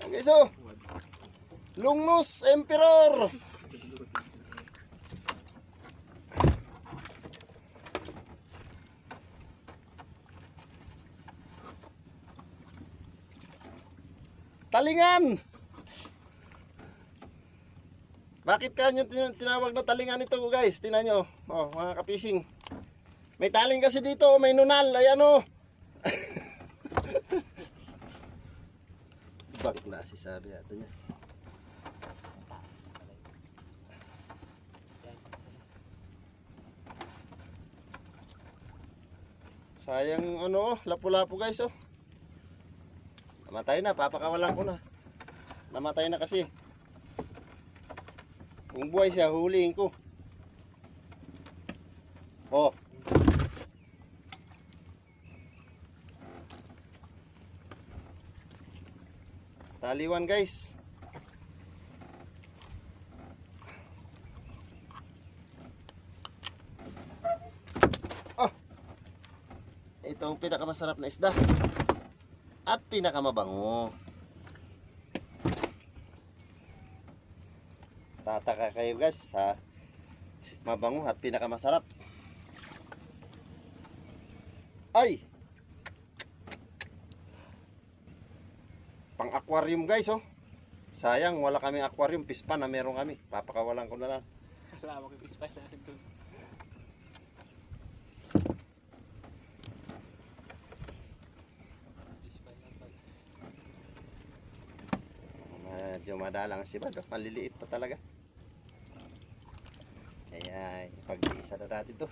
Guys, oh. Lungnose Emperor. Talingan. Bakit kanyo tinawag na talingan ito, guys? Tingnan nyo. Oh, mga kapising. May taling kasi dito, may nunal. Ayan, oh. Bakla si sabi ato niya. Sayang ano, lapu-lapu guys, oh. Namatay na, papakawalan ko na. Namatay na kasi. Kung buhay siya, huliin ko. Oh. Taliwan guys. Oh. Ito ang pinakamasarap na isda. At pinakamabango. Tataka kayo guys sa mabango at pinakamasarap. Ay! Pang aquarium guys, oh. Sayang wala kaming aquarium, pispan na meron kami. Papakawalan ko na lang. Wala mo kay pispan natin doon. Medyo madalang si Bado, maliliit pa talaga. Kaya pag-iisa na natin to.